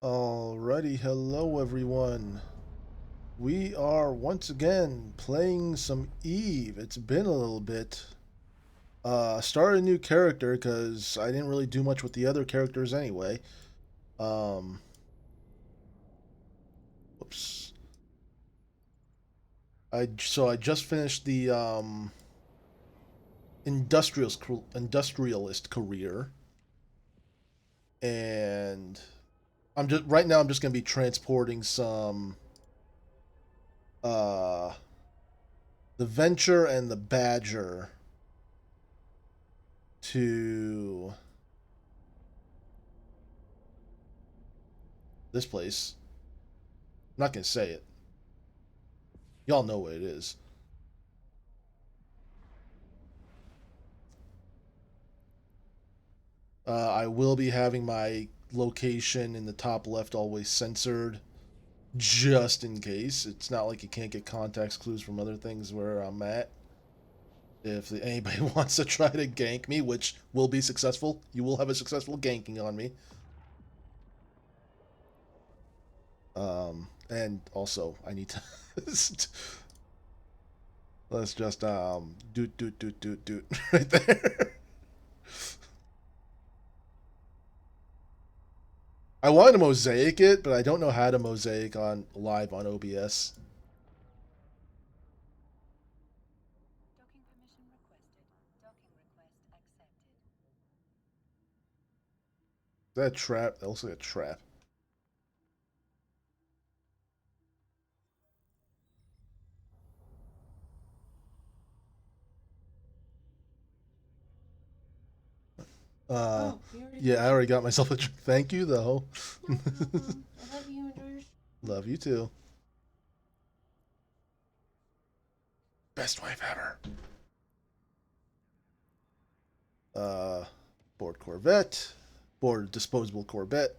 Alrighty, hello everyone. We are once again playing some Eve. It's been a little bit. Started a new character because I didn't really do much with the other characters anyway. Um, Whoops. I just finished the industrialist career, and I'm just gonna be transporting some uh the Venture and the Badger to this place. I'm not gonna say it. Y'all know what it is. I will be having my location in the top left always censored, just in case. It's not like you can't get context clues from other things where I'm at. If anybody wants to try to gank me, which will be successful, you will have a successful ganking on me. And also, I need to let's just doot right there. I wanted to mosaic it, but I don't know how to mosaic on live on OBS. Docking permission requested. Docking request accepted. Is that a trap? That looks like a trap. Uh, Oh, you already yeah, I finished? already got myself a. Thank you though. No problem. I love you. Enjoy your Love you too. Best wife ever. Uh, Board Corvette, board disposable Corvette.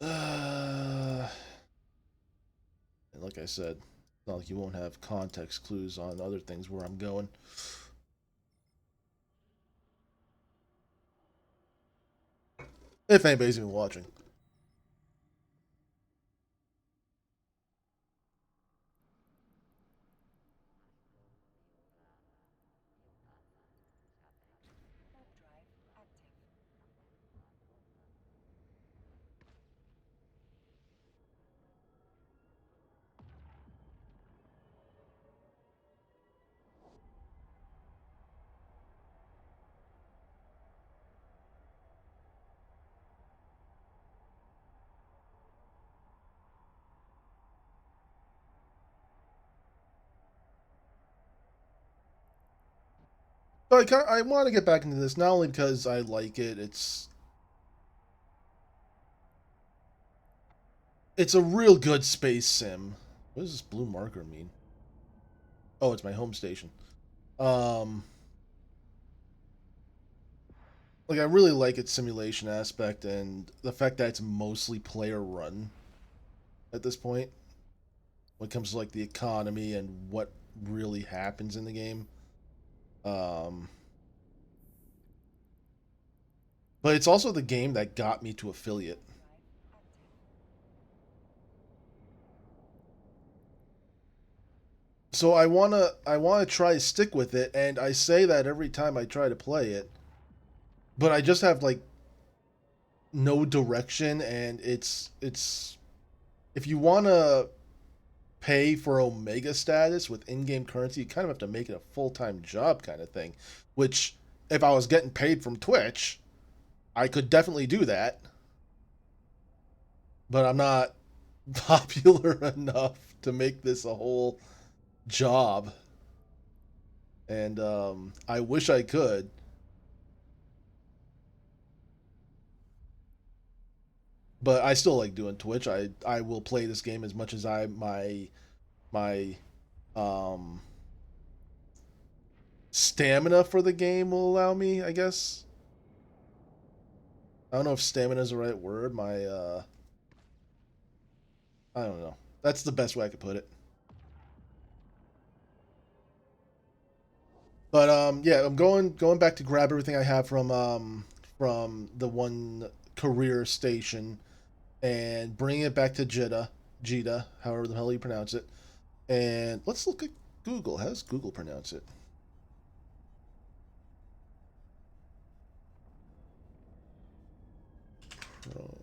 Uh, and like I said, not like you won't have context clues on other things where I'm going. If anybody's even watching. warp drive active. So I want to get back into this not only because I like it. It's a real good space sim. What does this blue marker mean? Oh, it's my home station. Um, like I really like its simulation aspect and the fact that it's mostly player run at this point when it comes to like the economy and what really happens in the game. Um, but it's also the game that got me to affiliate. Warp drive active. So I wanna try to stick with it, and I say that every time I try to play it, but I just have like no direction, and it's if you wanna pay for Omega status with in-game currency, you kind of have to make it a full-time job kind of thing. Which, if I was getting paid from Twitch, I could definitely do that. But I'm not popular enough to make this a whole job, and I wish I could. But I still like doing Twitch. I will play this game as much as my um stamina for the game will allow me, I guess. I don't know if stamina is the right word. I don't know. That's the best way I could put it. But yeah, I'm going back to grab everything I have from from the one career station and bring it back to Jeddah, however the hell you pronounce it. And let's look at Google. How does Google pronounce it? Pro.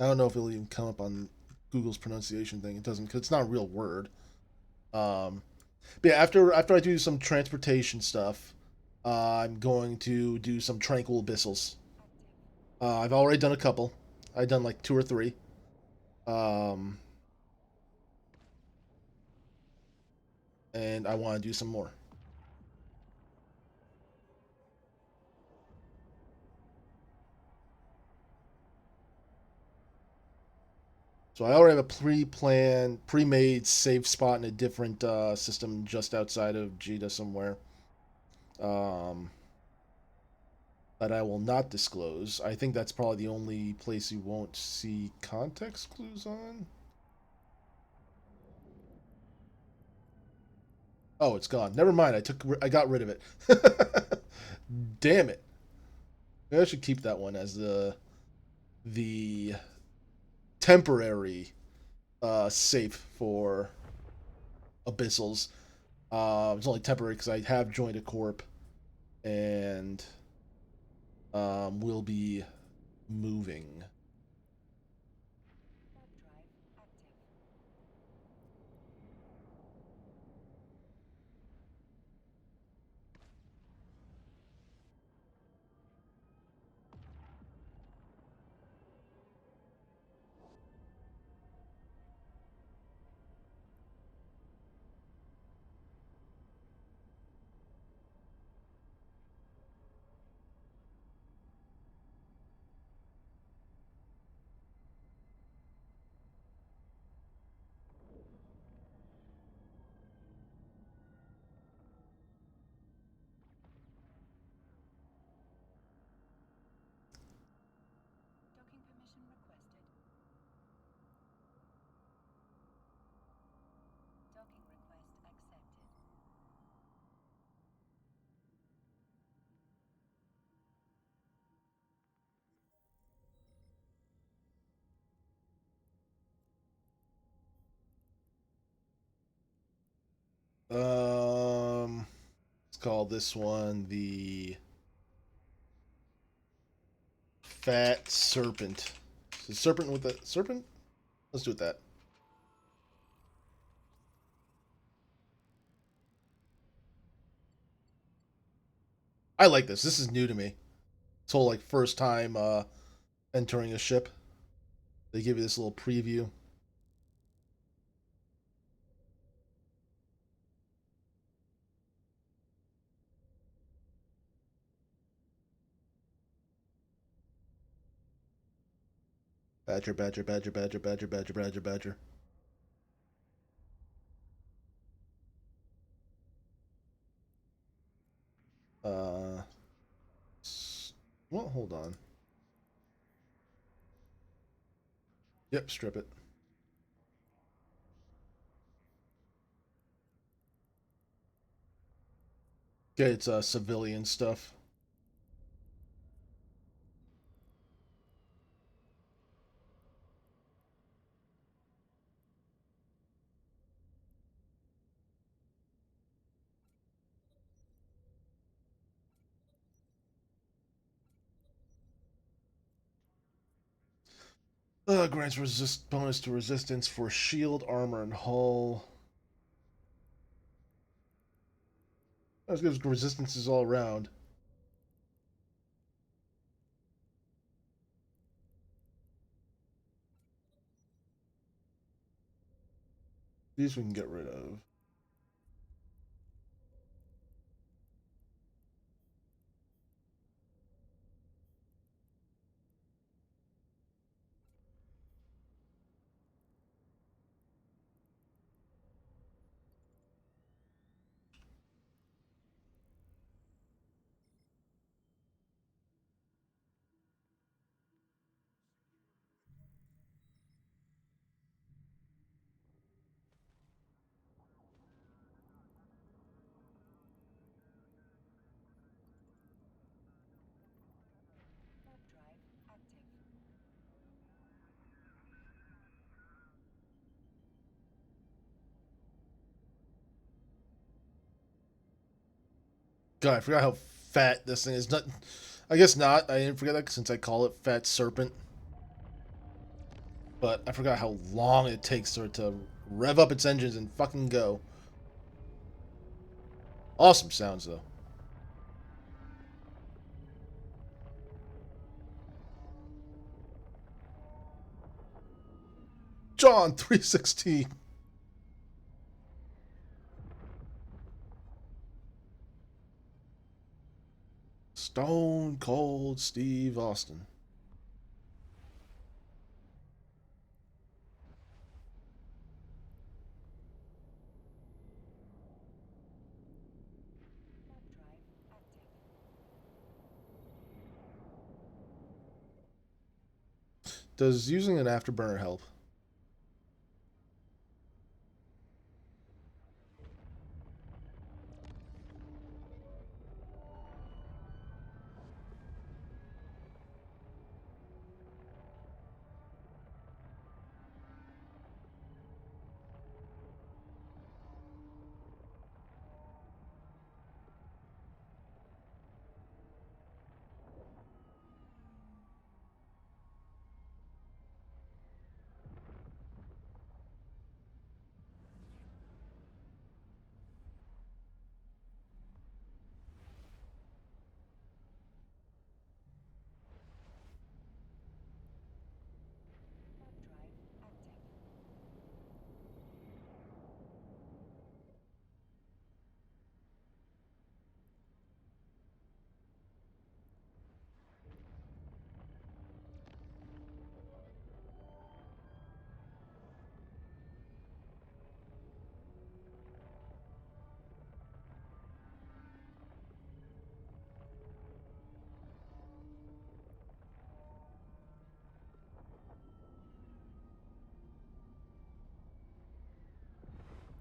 I don't know if it'll even come up on Google's pronunciation thing. It doesn't, because it's not a real word. Um, but yeah, after I do some transportation stuff, I'm going to do some tranquil abyssals. I've already done a couple. I've done like two or three. Um, and I want to do some more. So I already have a pre-planned, pre-made safe spot in a different system just outside of Jeddah somewhere. Um, that I will not disclose. I think that's probably the only place you won't see context clues on. Oh, it's gone. Never mind. I got rid of it. Damn it. Maybe I should keep that one as the temporary safe for abyssals. It's only temporary because I have joined a corp and will be moving. Warp drive active. Docking permission requested. Docking request accepted. Let's call this one the Fat Serpent. So serpent with a serpent? Let's do it that. I like this. This is new to me. This whole like first time entering a ship. They give you this little preview. Badger, badger, badger, badger, badger, badger, badger, badger. Uh, well, hold on. Yep, strip it. Okay, it's civilian stuff. Grants resist bonus to resistance for shield, armor, and hull. That gives resistances all around. These we can get rid of. God, I forgot how fat this thing is. Not, I guess not. I didn't forget that since I call it Fat Serpent. But I forgot how long it takes for it to rev up its engines and fucking go. Awesome sounds, though. John 316. Stone Cold Steve Austin. Warp drive active. Does using an afterburner help? Warp drive active.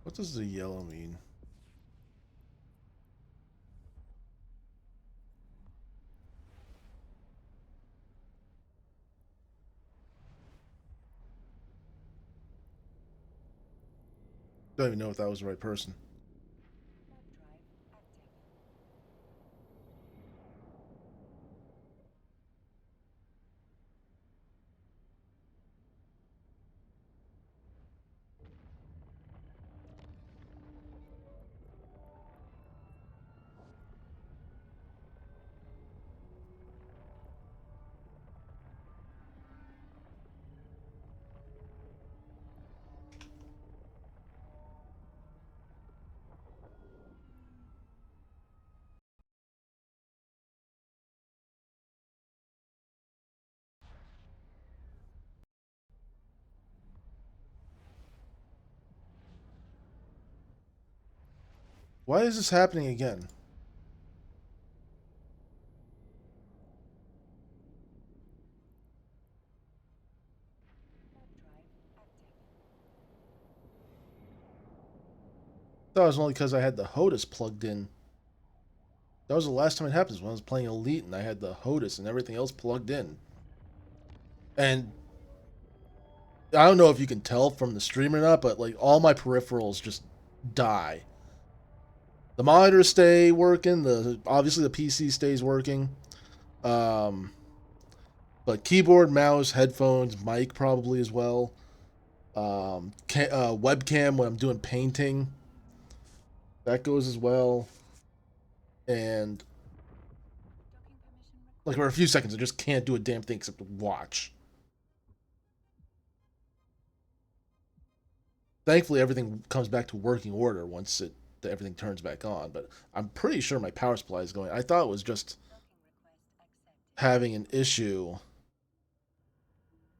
What does the yellow mean? Don't even know if that was the right person. Warp drive active. Why is this happening again? Warp drive active. That was only because I had the HOTAS plugged in. That was the last time it happened, when I was playing Elite and I had the HOTAS and everything else plugged in. And I don't know if you can tell from the stream or not, but like all my peripherals just die. The monitors stay working. The obviously the PC stays working. Um, but keyboard, mouse, headphones, mic probably as well. Webcam when I'm doing painting, that goes as well. And Docking permission like requested. for a few seconds, I just can't do a damn thing except watch. Thankfully, everything comes back to working order once everything turns back on. But I'm pretty sure my power supply is going. I thought it was just Docking request accepted. having an issue.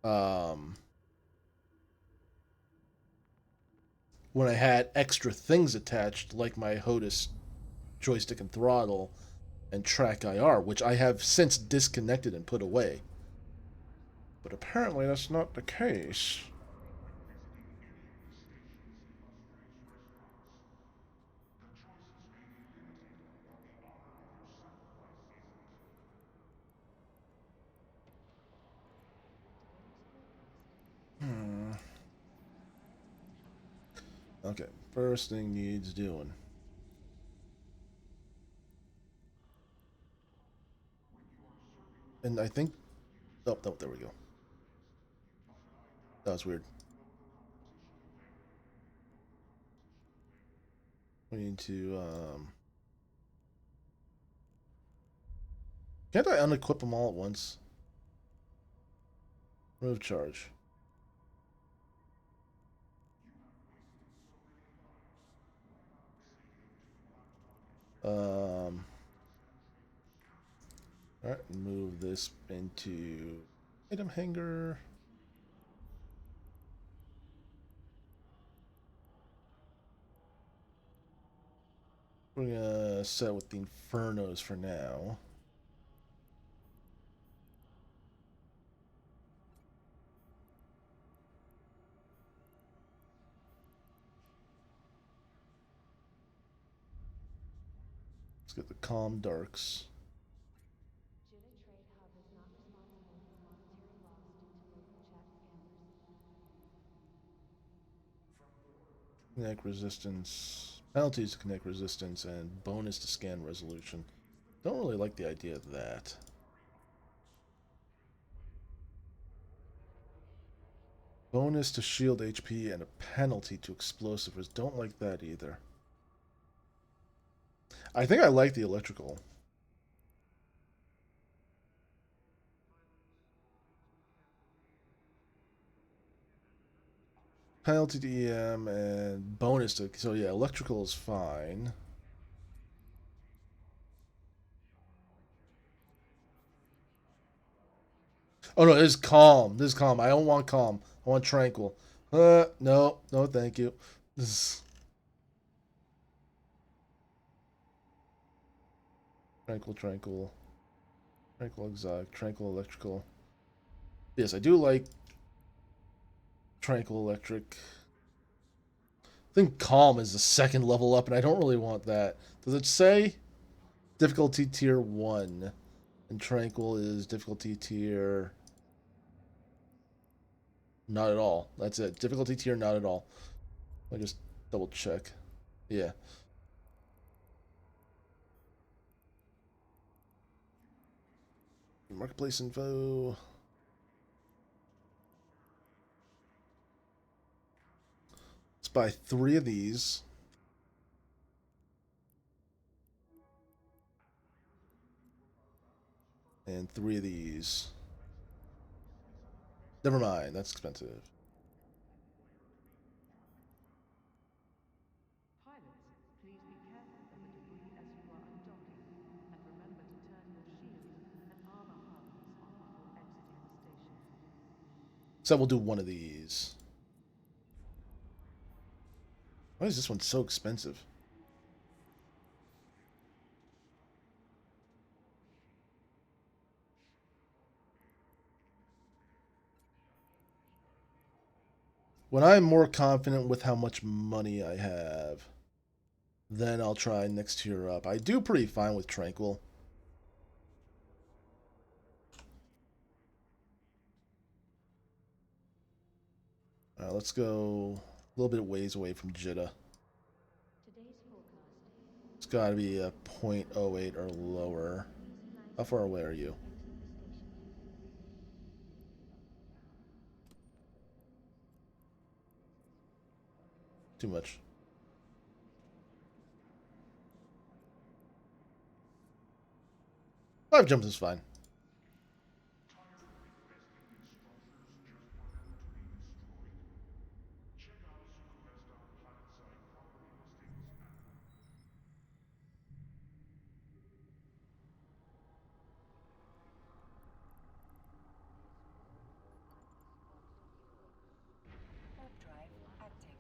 Um, when I had extra things attached, like my HOTAS joystick and throttle and track IR, which I have since disconnected and put away. But apparently that's not the case. Hmm. Okay, first thing needs doing. And I think... Oh, no, there we go. That was weird. We need to, Can't I unequip them all at once? Remove charge. Alright, move this into item hanger. We're gonna set with the Infernos for now. Let's get the Calm Darks. Kinetic resistance, penalties to kinetic resistance, and bonus to scan resolution. Don't really like the idea of that. Bonus to shield HP and a penalty to explosive. Don't like that either. I think I like the electrical. Penalty to EM and bonus to... So yeah, electrical is fine. Oh no, this is calm. This is calm. I don't want calm. I want tranquil. No, no, thank you. This is tranquil, tranquil, tranquil, exotic, tranquil, electrical. Yes, I do like tranquil, electric. I think calm is the second level up, and I don't really want that. Does it say difficulty tier 1? And tranquil is difficulty tier... Not at all. That's it. Difficulty tier, not at all. I just double check. Yeah. Marketplace info. Let's buy 3 of these. And 3 of these. Never mind, that's expensive. Pilots, please be careful of the debris as you are undocking, and remember to turn your shield and armor harness on before exiting the station. So we'll do one of these. Why is this one so expensive? When I'm more confident with how much money I have, then I'll try next tier up. I do pretty fine with Tranquil. Let's go a little bit ways away from Jitta. It's got to be a .08 or lower. How far away are you? Too much. 5 jumps is fine. Warp drive active.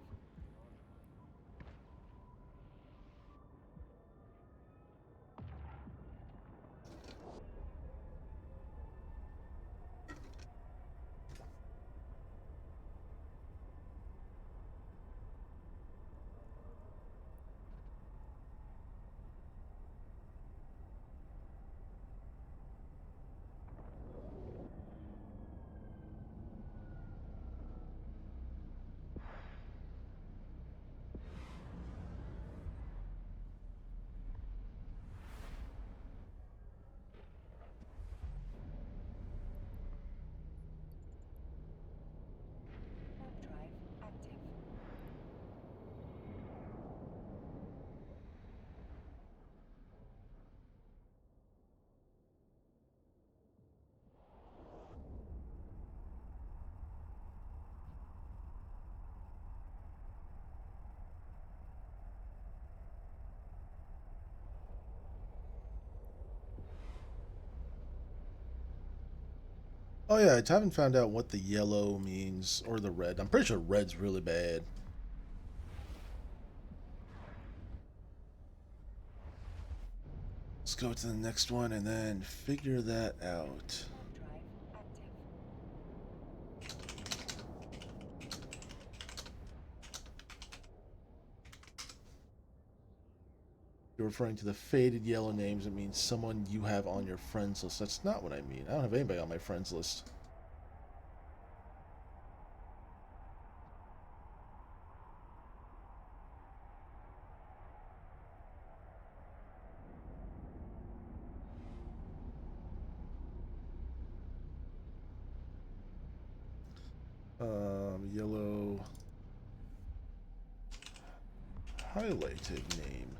Oh yeah, I haven't found out what the yellow means or the red. I'm pretty sure red's really bad. Let's go to the next one and then figure that out. Warp drive active. You're referring to the faded yellow names. It means someone you have on your friends list. That's not what I mean. I don't have anybody on my friends list. Yellow highlighted name.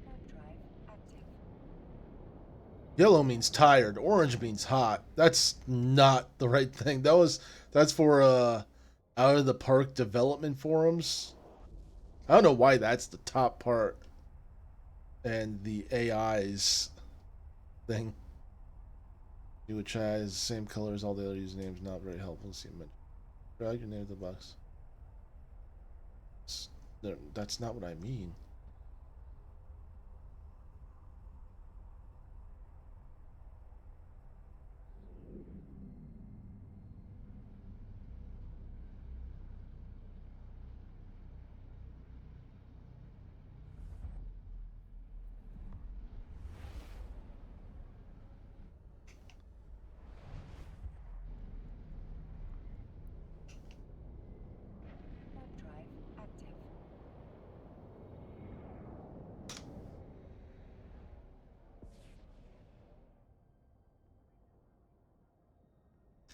Warp drive active. Yellow means tired. Orange means hot. That's not the right thing. That's for out of the park development forums. I don't know why that's the top part and the AI's thing. Which has the same color as all the other usernames. Not very helpful. See, drag your name to the box. That's not what I mean. Warp drive active.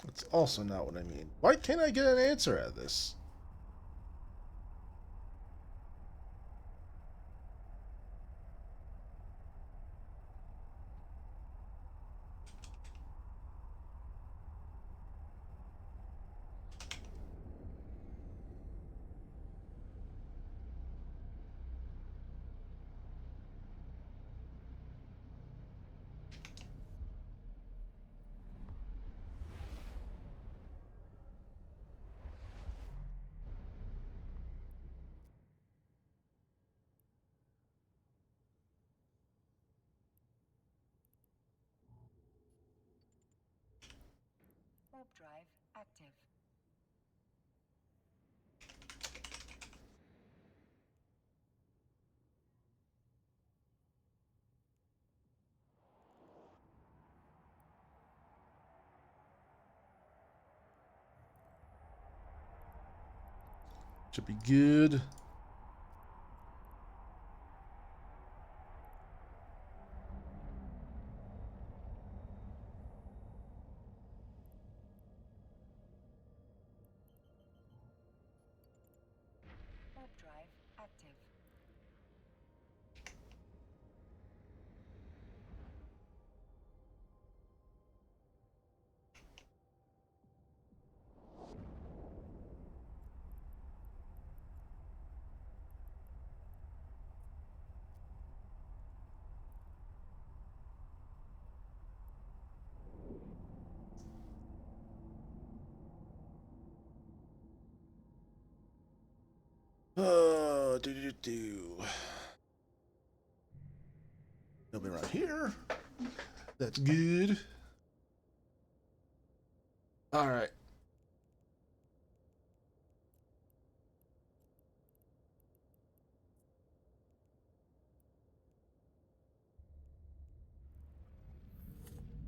That's also not what I mean. Why can't I get an answer out of this? Warp drive active. Should be good. Warp drive active. Do. They'll be right here. That's good. All right.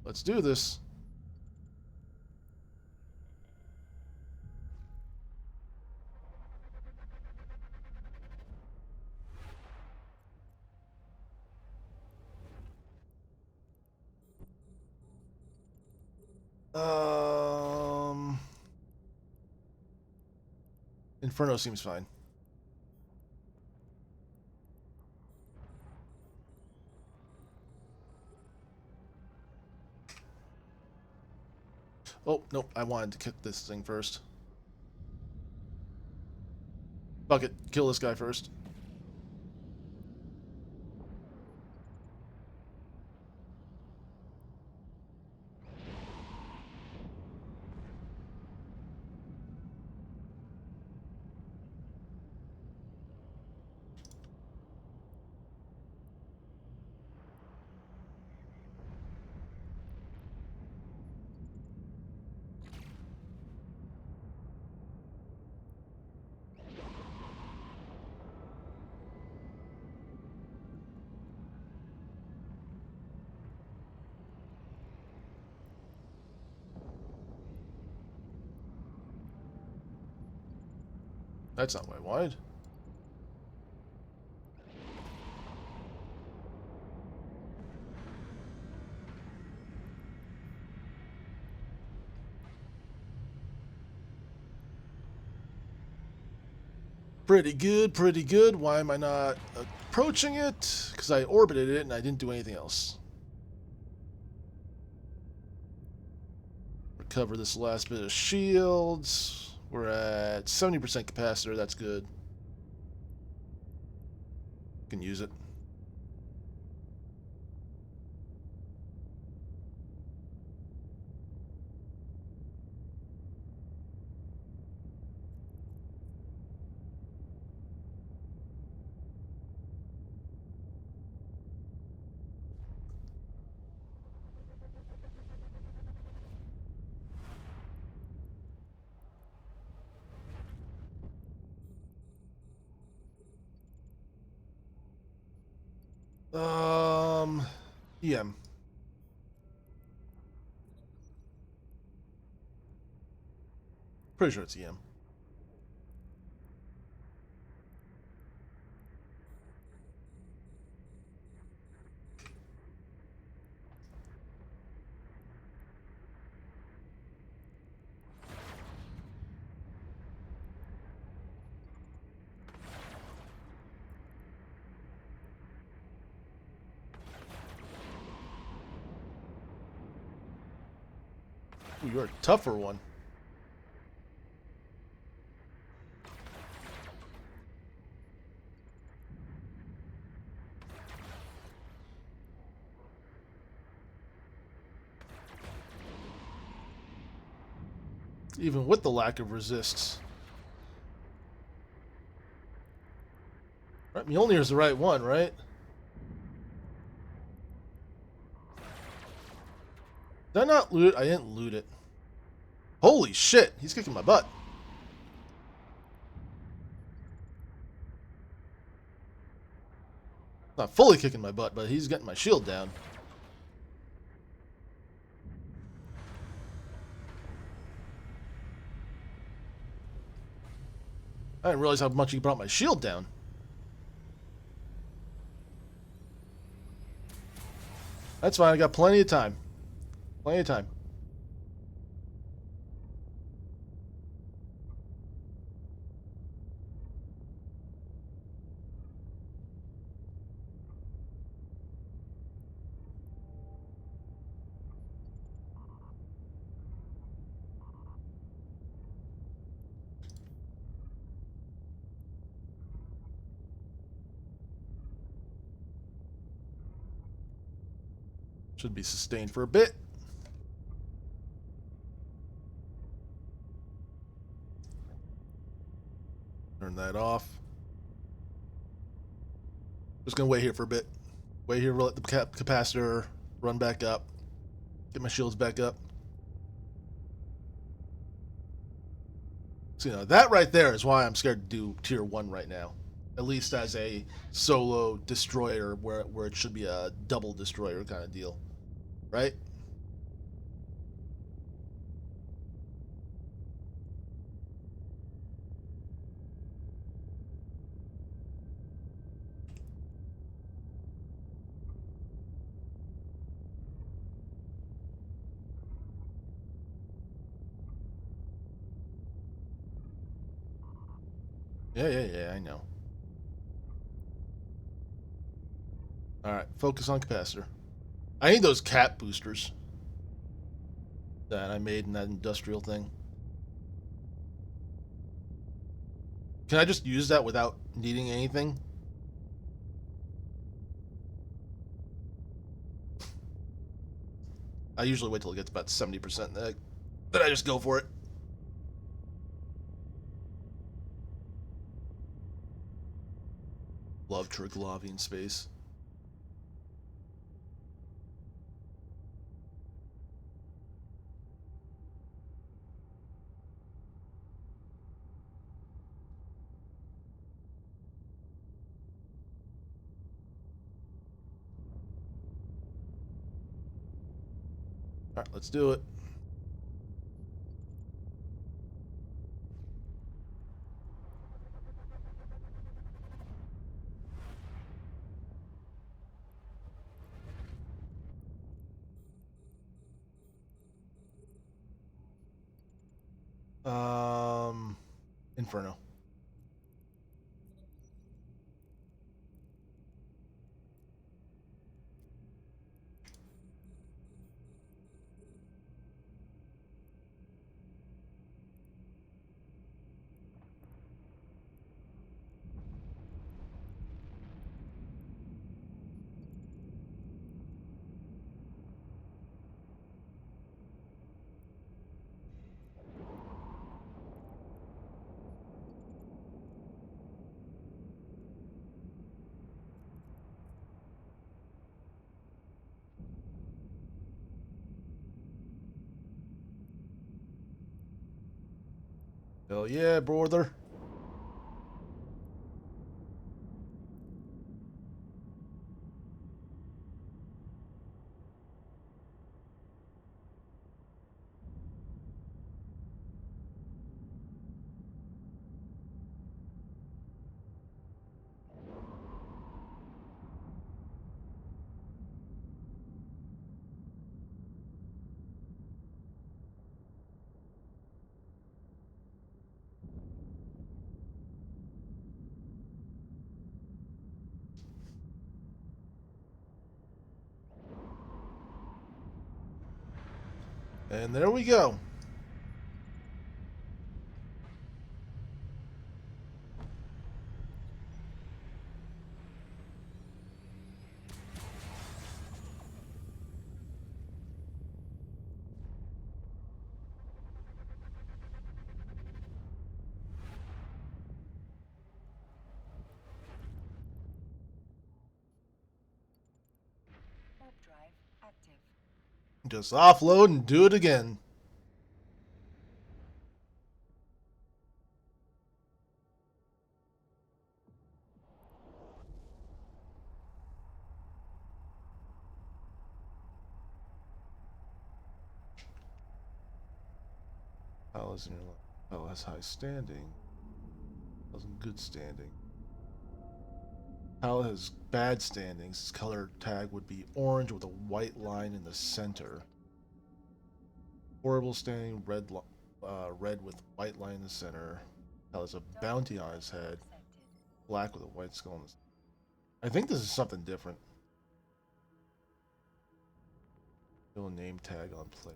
Let's do this. Um, Inferno seems fine. Oh, nope. I wanted to kick this thing first. Fuck it. Kill this guy first. That's not what I wanted. Pretty good, pretty good. Why am I not approaching it? Because I orbited it and I didn't do anything else. Recover this last bit of shields. We're at 70% capacitor. That's good. Can use it. EM. Pretty sure it's EM. Ooh, you're a tougher one. Even with the lack of resists. Right, Mjolnir's the right one, right? Did I not loot it? I didn't loot it. Holy shit, he's kicking my butt. Not fully kicking my butt, but he's getting my shield down. I didn't realize how much he brought my shield down. That's fine, I got plenty of time. Plenty of time. Should be sustained for a bit. Turn that off. Just gonna wait here for a bit. Wait here, let the capacitor run back up. Get my shields back up. So, you know, that right there is why I'm scared to do tier 1 right now. At least as a solo destroyer where it should be a double destroyer kind of deal. Right? Yeah, I know. Alright, focus on capacitor. I need those cap boosters that I made in that industrial thing. Can I just use that without needing anything? I usually wait till it gets about 70%, then I just go for it. Love Triglavian space. Alright, let's do it. Inferno. Hell yeah, brother. And there we go. Warp drive active. Just offload and do it again. How is in your life? Oh, has high standing. How's in good standing? Hal has bad standings. His color tag would be orange with a white line in the center. Horrible standing, red with white line in the center. Hal has a bounty on his head, black with a white skull on his. I think this is something different. No name tag on play.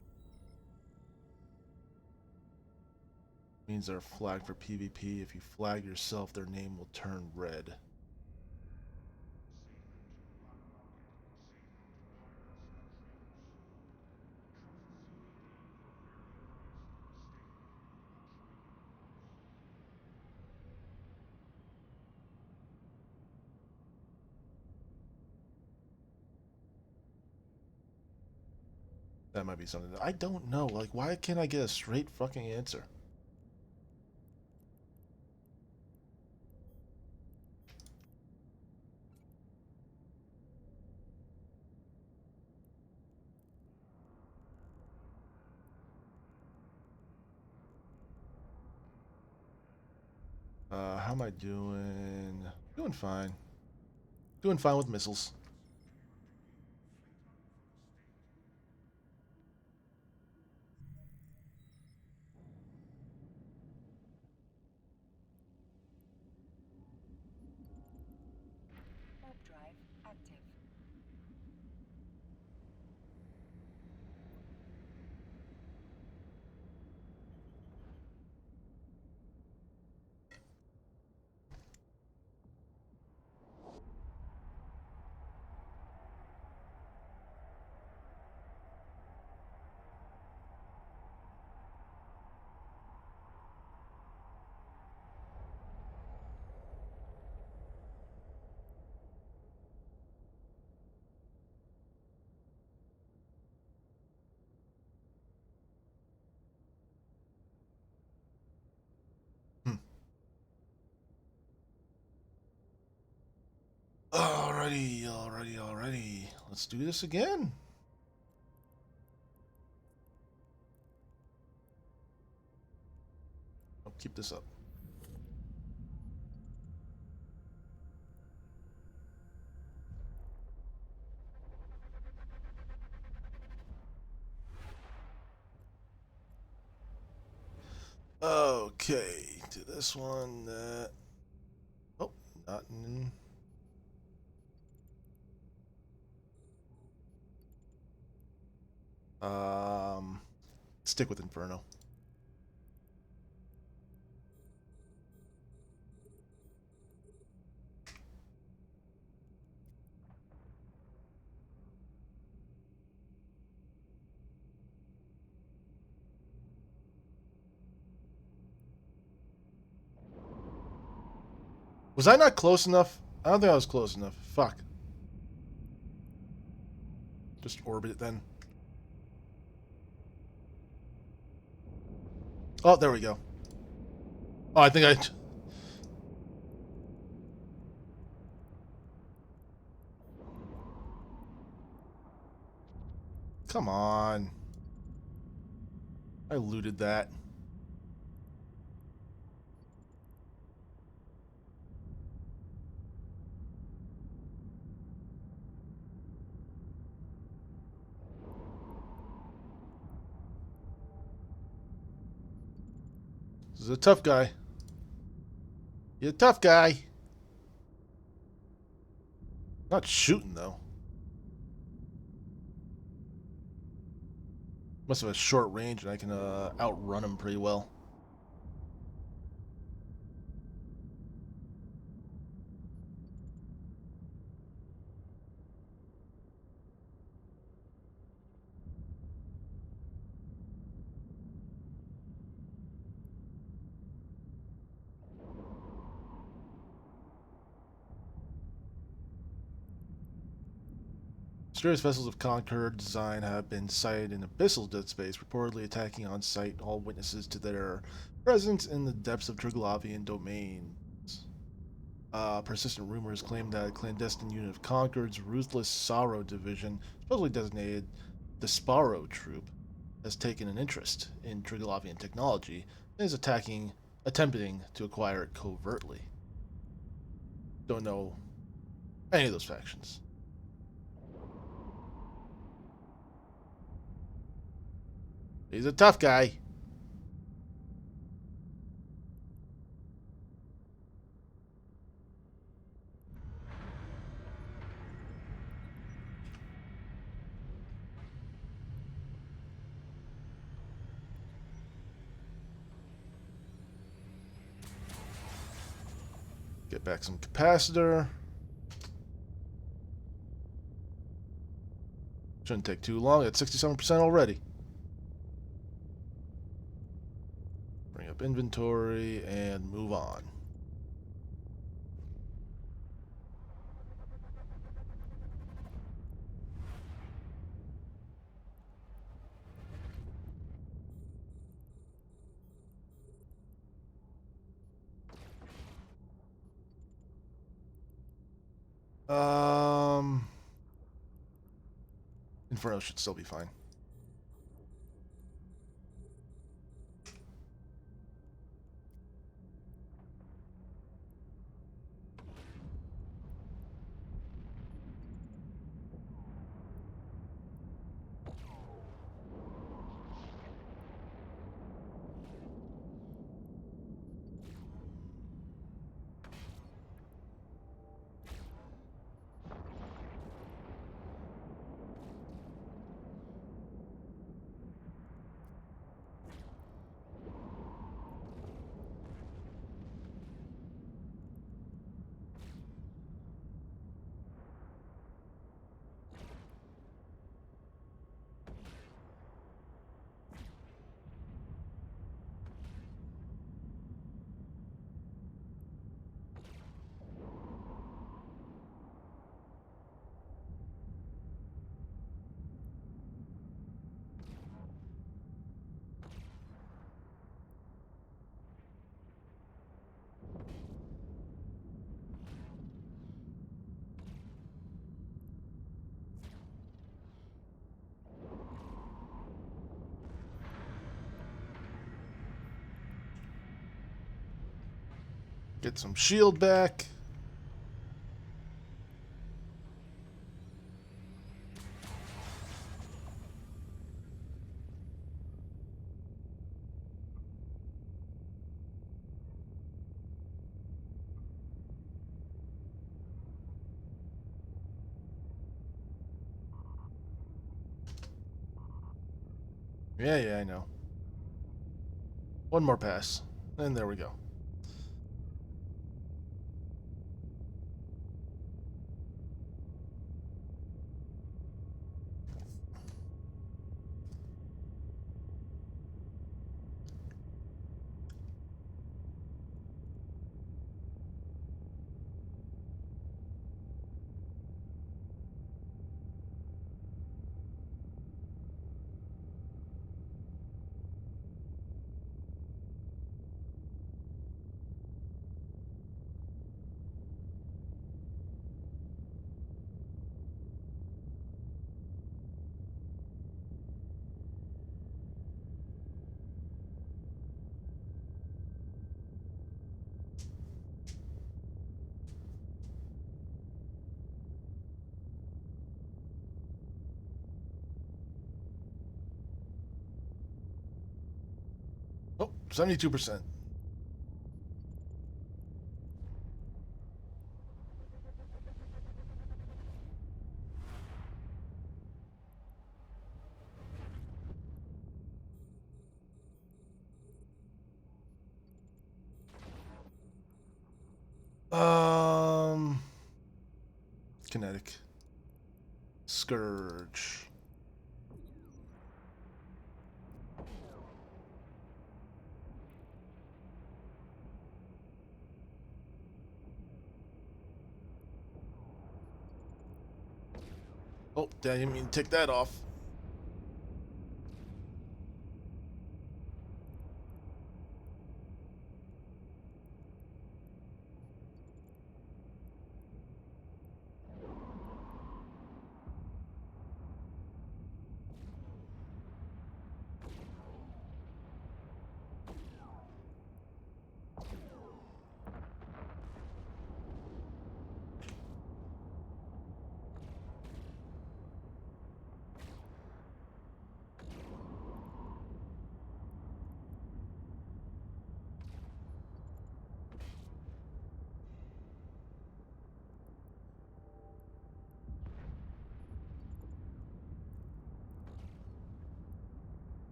Means they're flagged for PvP. If you flag yourself, their name will turn red. That might be something. I don't know. Like, why can't I get a straight fucking answer? How am I doing? Doing fine. Doing fine with missiles. Warp drive active. Hmm. Alrighty. Let's do this again. I'll keep this up. Okay, do this one. Oh, not in. Stick with Inferno. Was I not close enough? I don't think I was close enough. Fuck. Just orbit it then. Oh, there we go. Oh, I think I. Come on. I looted that. This is a tough guy. You're a tough guy. Not shooting, though. Must have a short range and I can outrun him pretty well. Mysterious vessels of Conqueror design have been sighted in abyssal dead space, reportedly attacking on sight all witnesses to their presence in the depths of Triglavian domains. Persistent rumors claim that a clandestine unit of Concord's Ruthless Sorrow Division, supposedly designated the Sparrow Troop, has taken an interest in Triglavian technology and is attempting to acquire it covertly. Don't know any of those factions. He's a tough guy. Get back some capacitor. Shouldn't take too long. At 67% already. Bring up inventory and move on. Inferno should still be fine. Get some shield back. Yeah, I know. One more pass. And there we go. Oh, 72%. Kinetic. Scourge. Oh, I didn't mean to take that off.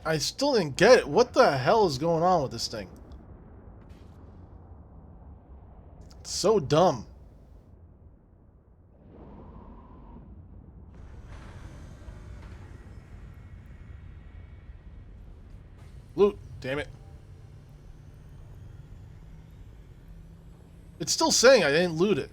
I still didn't get it. What the hell is going on with this thing? It's so dumb. Loot. Damn it. It's still saying I didn't loot it.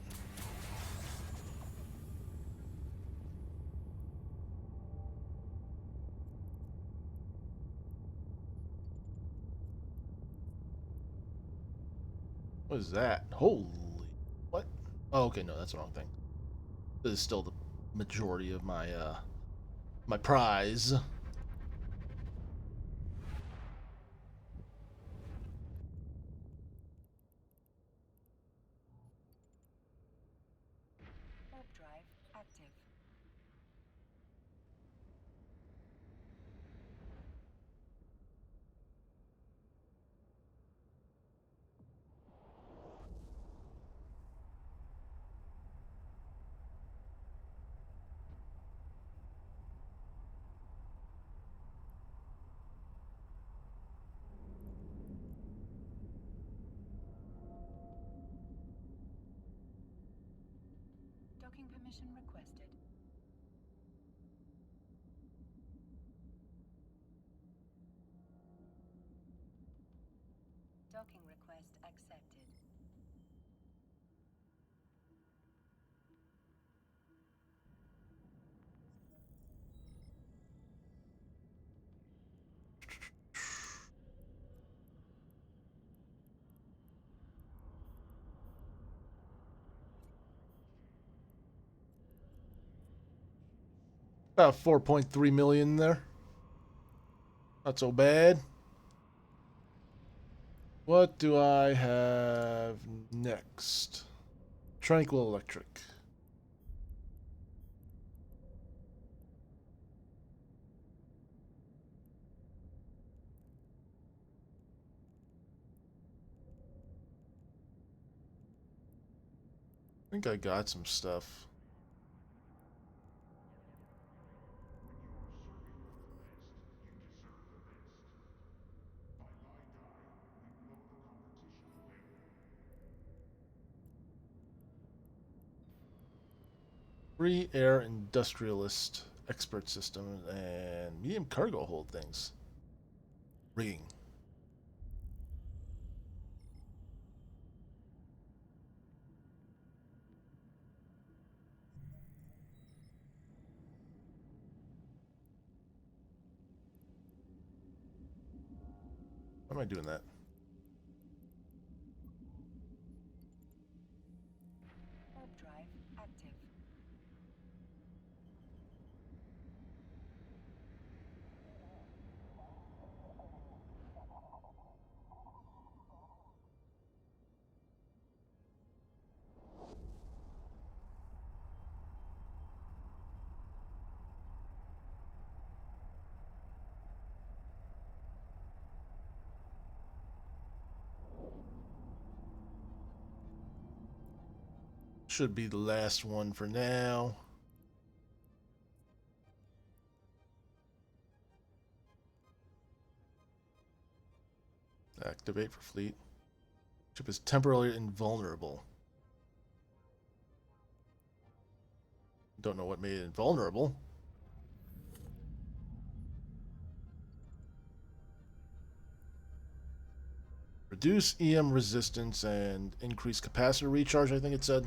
What is that? Holy... What? Oh, okay, no, that's the wrong thing. This is still the majority of my, my prize. Warp drive active. Docking permission requested. Docking request accepted. About 4.3 million there. Not so bad. What do I have next? Tranquil Electric. I think I got some stuff. Free air industrialist expert system and medium cargo hold things. Rigging. Why am I doing that? Warp drive active. Should be the last one for now. Activate for fleet. Ship is temporarily invulnerable. Don't know what made it invulnerable. Reduce EM resistance and increase capacitor recharge, I think it said.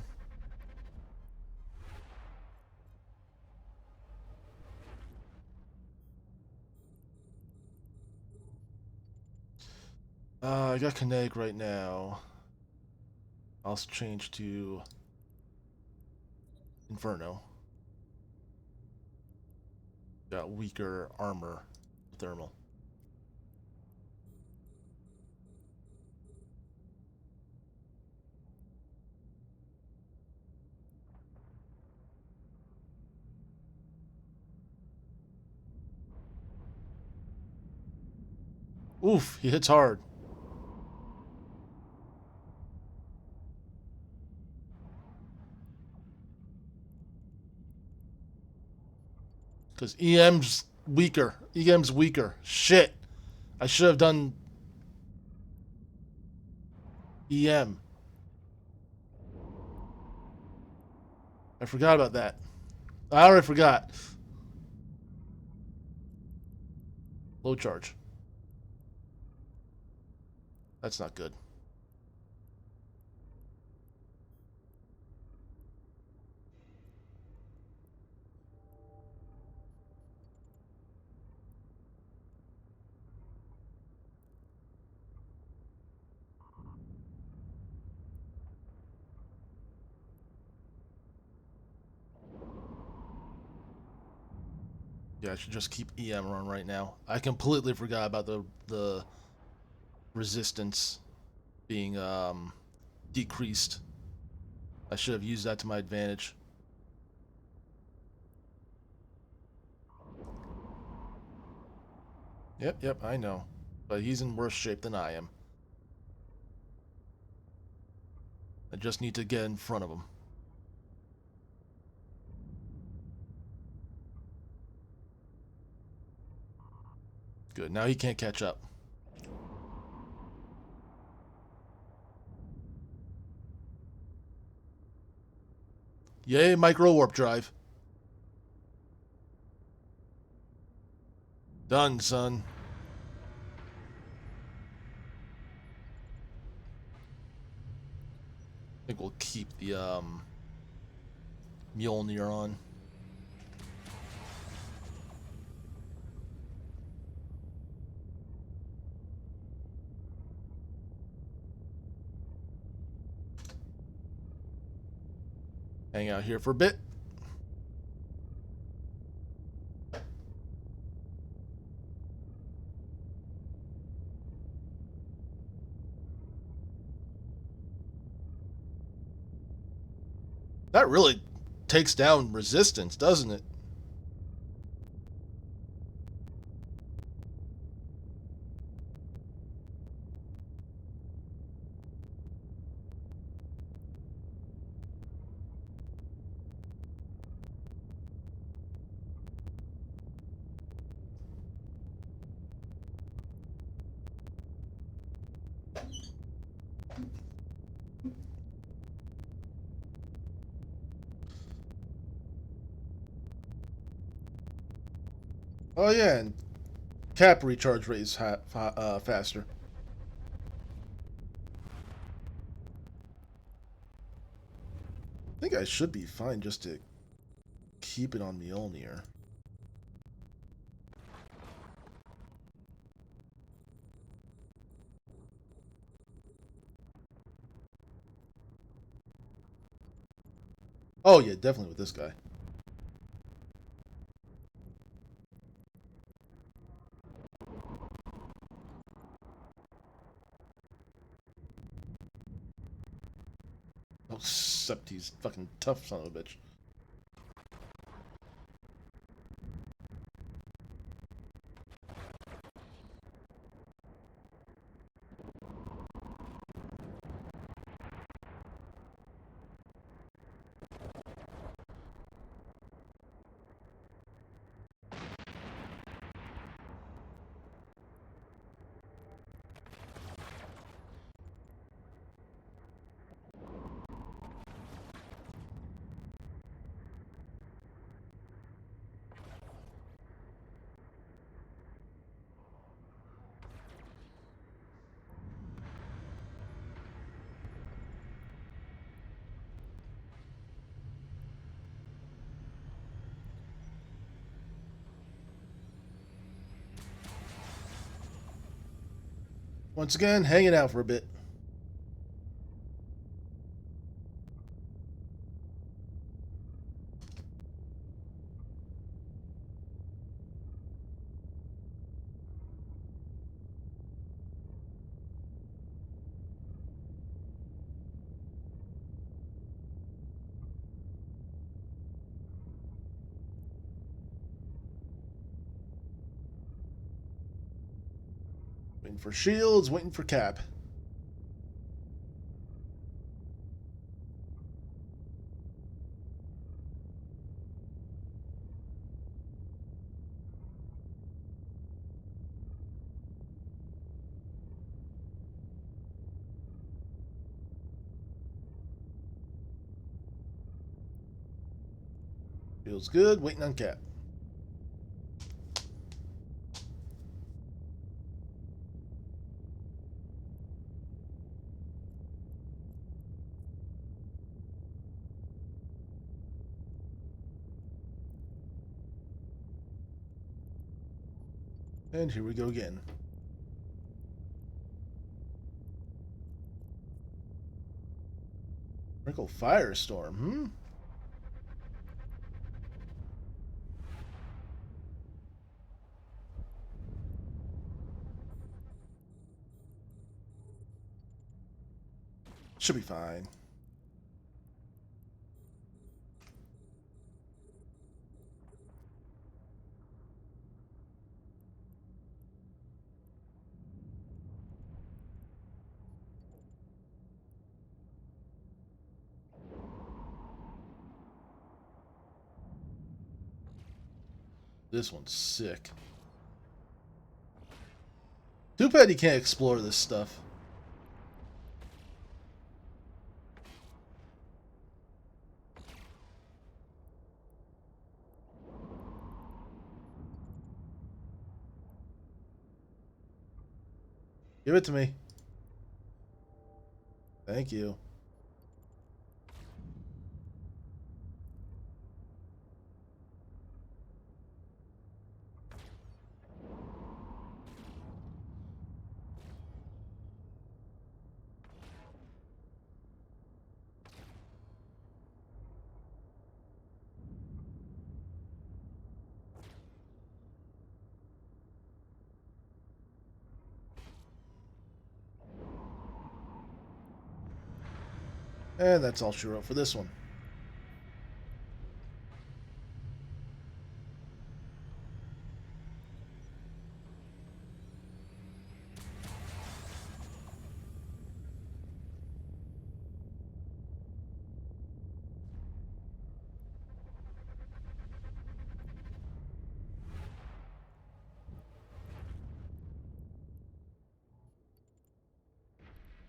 I got kinetic right now. I'll change to Inferno. Got weaker armor, thermal. Oof, he hits hard. Because EM's weaker. EM's weaker. Shit. I should have done EM. I forgot about that. I already forgot. Low charge. That's not good. Yeah, I should just keep EM on right now. I completely forgot about the resistance being decreased. I should have used that to my advantage. Yep, I know. But he's in worse shape than I am. I just need to get in front of him. Good, now he can't catch up. Yay, micro warp drive. Done, son. I think we'll keep the Mjolnir on. Hang out here for a bit. That really takes down resistance, doesn't it? Oh yeah, and cap recharge rate is faster. I think I should be fine just to keep it on Mjolnir. Oh yeah, definitely with this guy. Oh, except he's fucking tough son of a bitch. Once again, hanging out for a bit. Waiting for shields, waiting for cap. Feels good, waiting on cap. And here we go again. Sprinkle Firestorm, hmm? Should be fine. This one's sick. Too bad you can't explore this stuff. Give it to me. Thank you. And that's all she wrote for this one.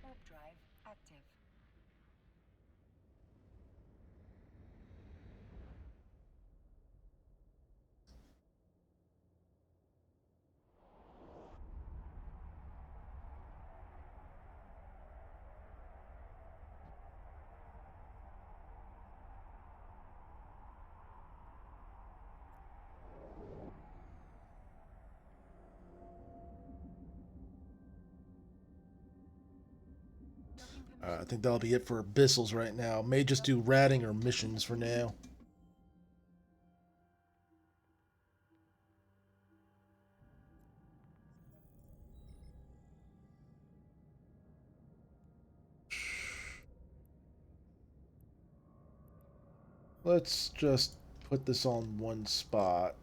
Warp drive active. I think that'll be it for Abyssals right now. May just do ratting or missions for now. Let's just put this on one spot.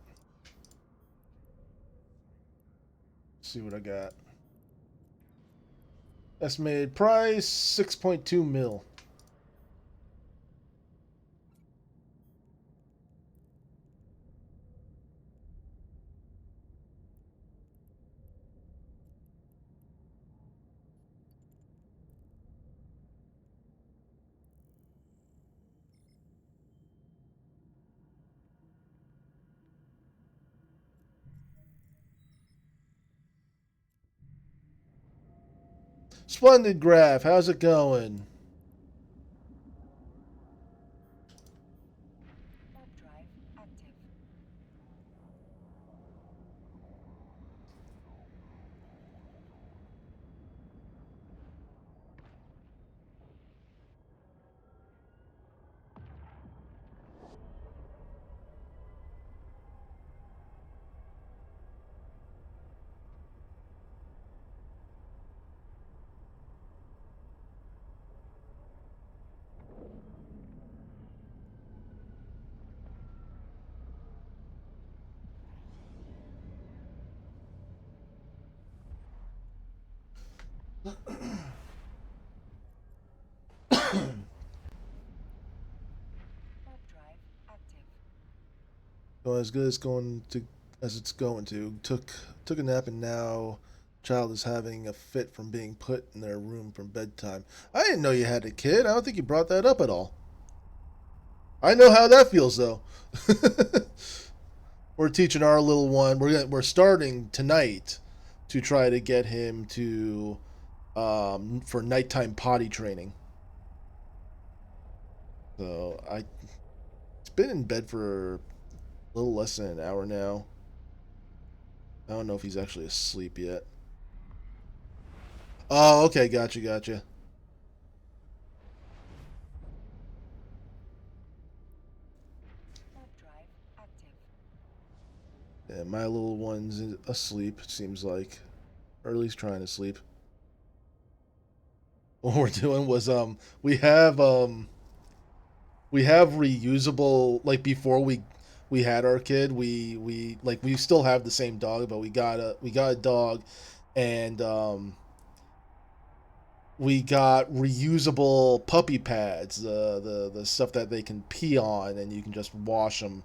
See what I got. Estimated price 6.2 mil. Splendid Graph, how's it going? Warp drive active. Warp drive active. Going as good as going to as it's going to. Took a nap and now child is having a fit from being put in their room from bedtime. I didn't know you had a kid. I don't think you brought that up at all. I know how that feels though. We're teaching our little one. We're starting tonight to try to get him to for nighttime potty training. So it's been in bed for a little less than an hour now. I don't know if he's actually asleep yet. Oh, okay, gotcha. Warp drive active. Yeah, my little one's asleep, it seems like. Or at least trying to sleep. What we're doing was we have reusable, like before we had our kid, we like we still have the same dog, but we got a dog, and we got reusable puppy pads, the stuff that they can pee on and you can just wash them.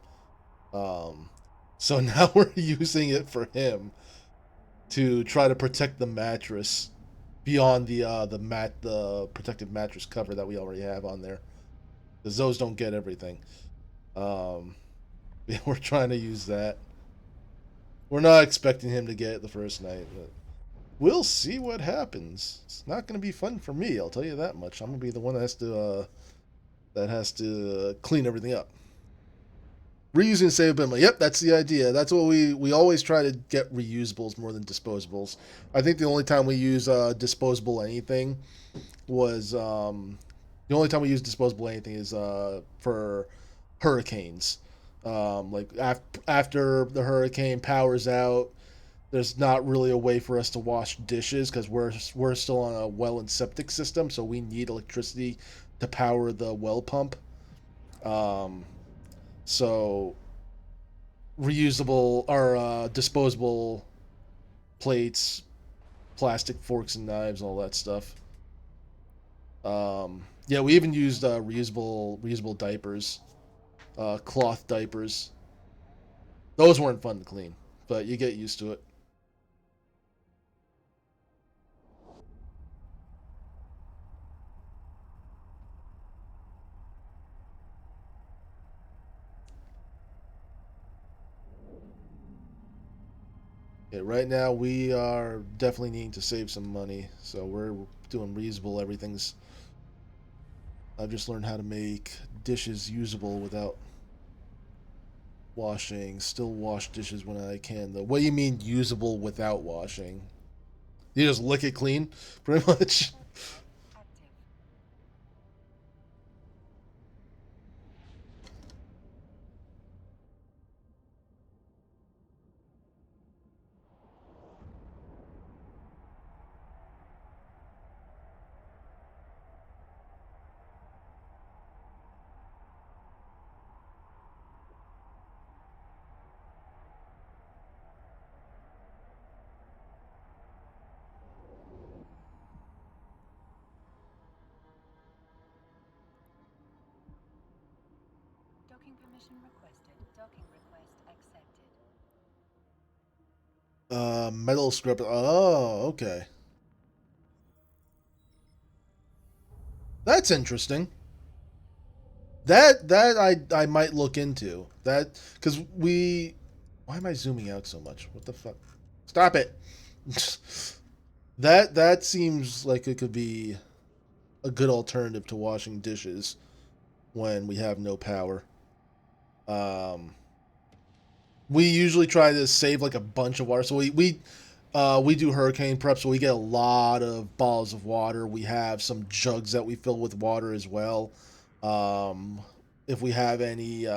So now we're using it for him to try to protect the mattress beyond the protective mattress cover that we already have on there, because those don't get everything. Um, yeah, we're trying to use that. We're not expecting him to get it the first night, but we'll see what happens. It's not going to be fun for me, I'll tell you that much. I'm going to be the one that has to clean everything up. Reusing save bin. Yep, that's the idea. That's what we always try to get reusables more than disposables. I think the only time we use disposable anything was the only time we use disposable anything is for hurricanes. Like after the hurricane powers out, there's not really a way for us to wash dishes because we're still on a well and septic system, so we need electricity to power the well pump. Um, so reusable or disposable plates, plastic forks and knives, all that stuff. Yeah, we even used reusable diapers, cloth diapers. Those weren't fun to clean, but you get used to it. Yeah, right now we are definitely needing to save some money, so we're doing reusable everything's. I've just learned how to make dishes usable without washing. Still wash dishes when I can. Though, what do you mean usable without washing? You just lick it clean, pretty much. Warp drive active. Docking permission requested. Docking request accepted. Metal script. Oh, okay. That's interesting. That I might look into. That because we. Why am I zooming out so much? What the fuck? Stop it. That seems like it could be a good alternative to washing dishes when we have no power. Um, we usually try to save like a bunch of water. So we do hurricane prep, so we get a lot of balls of water. We have some jugs that we fill with water as well. If we have any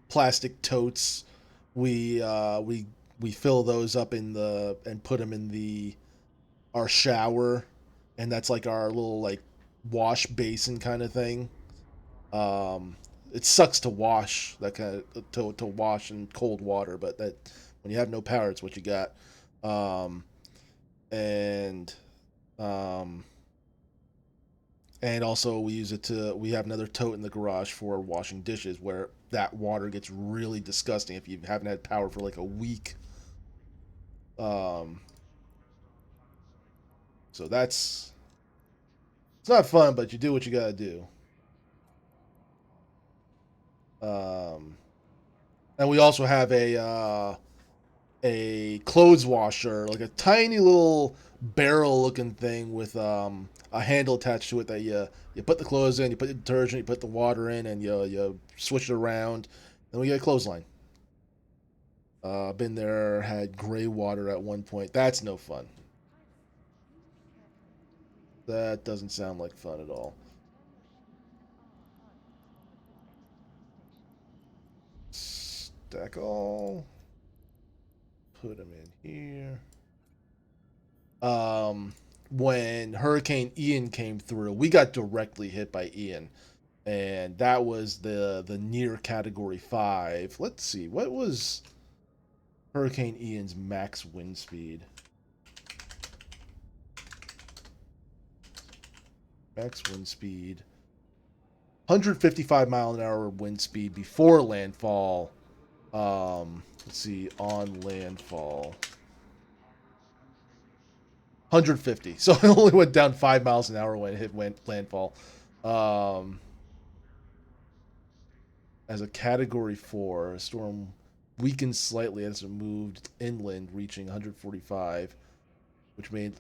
plastic totes, we fill those up in the and put them in the our shower, and that's like our little like wash basin kind of thing. Um, it sucks to wash that kind of to wash in cold water, but that when you have no power, it's what you got. Um, and um, and also we use it to we have another tote in the garage for washing dishes where that water gets really disgusting if you haven't had power for like a week. Um, so that's it's not fun, but you do what you gotta do. Um, and we also have a clothes washer, like a tiny little barrel looking thing with a handle attached to it that you put the clothes in, you put the detergent, you put the water in, and you switch it around. Then we get a clothesline. Been there, had gray water at one point. That's no fun. That doesn't sound like fun at all. Stack all. Put them in here. When Hurricane Ian came through, we got directly hit by Ian, and that was the near Category 5. Let's see, what was Hurricane Ian's max wind speed? Max wind speed, 155 mile an hour wind speed before landfall. Let's see, on landfall, 150. So it only went down 5 miles an hour when it went landfall. Um, as a Category 4, a storm weakened slightly as it moved inland, reaching 145, which made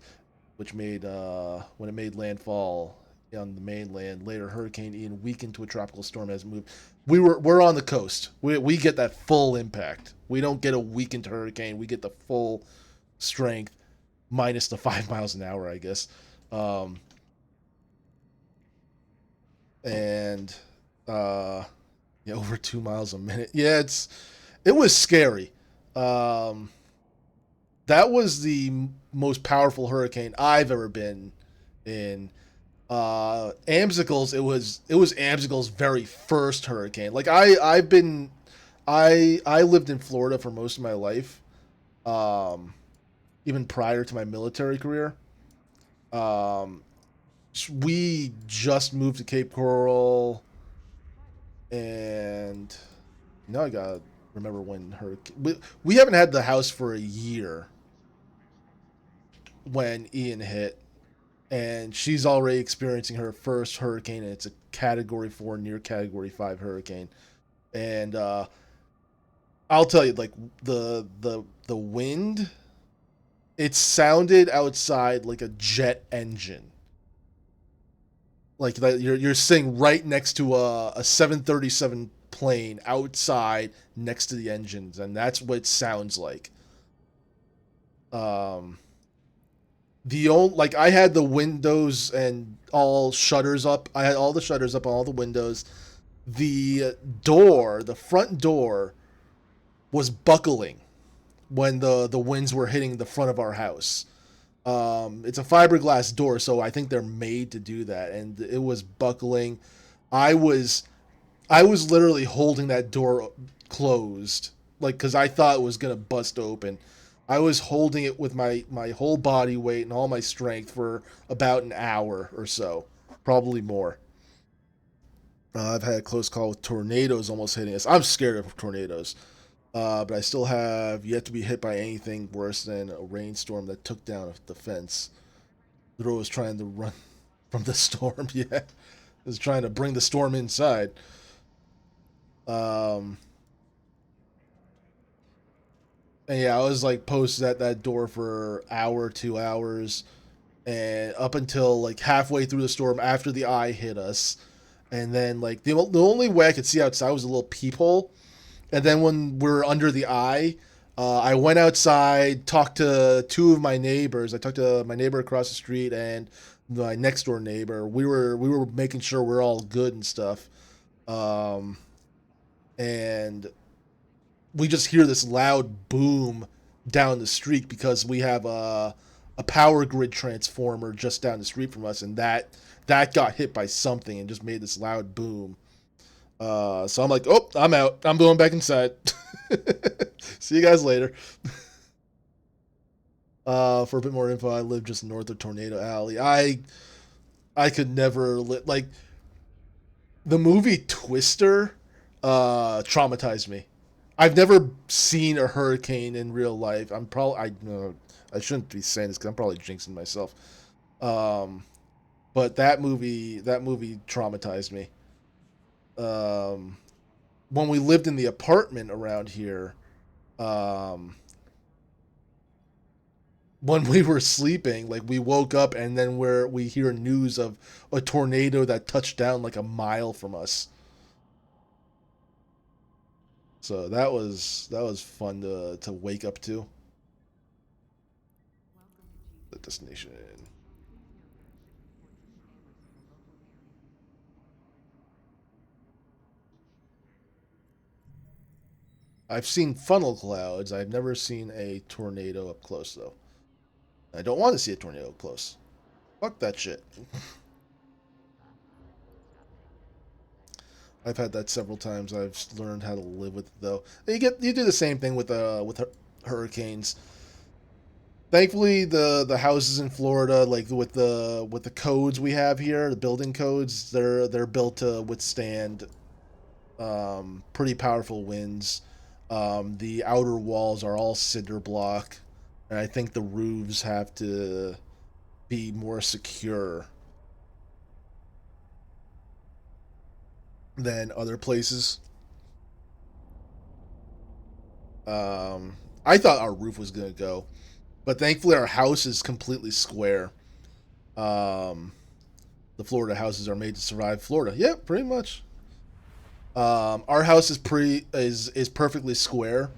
when it made landfall on the mainland. Later, Hurricane Ian weakened to a tropical storm as it moved. We're on the coast. We get that full impact. We don't get a weakened hurricane. We get the full strength minus the 5 miles an hour, I guess. And yeah, over 2 miles a minute. Yeah, it was scary. Um, that was the most powerful hurricane I've ever been in. Amsicles, it was Amsicles' very first hurricane. Like I lived in Florida for most of my life. Um, Even prior to my military career. Um, we just moved to Cape Coral, and now I gotta remember when we haven't had the house for a year when Ian hit, and she's already experiencing her first hurricane, and it's a Category 4 near Category 5 hurricane. And I'll tell you, like the wind, it sounded outside like a jet engine. Like that you're sitting right next to a 737 plane outside next to the engines, and that's what it sounds like. Um, the only like I had the windows and all shutters up. I had all the shutters up on all the windows. The door, the front door, was buckling when the winds were hitting the front of our house. It's a fiberglass door, so I think they're made to do that, and it was buckling. I was I was literally holding that door closed, like because I thought it was gonna bust open. I was holding it with my whole body weight and all my strength for about an hour or so, probably more. I've had a close call with tornadoes almost hitting us. I'm scared of tornadoes. But I still have yet to be hit by anything worse than a rainstorm that took down the fence. Literally was trying to run from the storm. Yeah, was trying to bring the storm inside. Um, and yeah, I was like posted at that door for hour, 2 hours, and up until like halfway through the storm after the eye hit us. And then like the only way I could see outside was a little peephole. And then when we were under the eye, I went outside, talked to two of my neighbors. I talked to my neighbor across the street and my next door neighbor. We were making sure we're all good and stuff. Um, and we just hear this loud boom down the street because we have a power grid transformer just down the street from us, and that got hit by something and just made this loud boom. So I'm like, oh, I'm out. I'm going back inside. See you guys later. For a bit more info, I live just north of Tornado Alley. I could never like the movie Twister. Traumatized me. I've never seen a hurricane in real life. I'm probably I no, I shouldn't be saying this because I'm probably jinxing myself. Um, but that movie traumatized me. Um, when we lived in the apartment around here, um, when we were sleeping, like we woke up and then we hear news of a tornado that touched down like a mile from us. So that was fun to wake up to the destination. I've seen funnel clouds. I've never seen a tornado up close though. I don't want to see a tornado up close. Fuck that shit. I've had that several times. I've learned how to live with it though. You do the same thing with hurricanes. Thankfully, the houses in Florida, like with the codes we have here, the building codes, they're built to withstand pretty powerful winds. The outer walls are all cinder block, and I think the roofs have to be more secure than other places. I thought our roof was gonna go, but thankfully our house is completely square. Um, the Florida houses are made to survive Florida. Yeah, pretty much. Our house is perfectly square.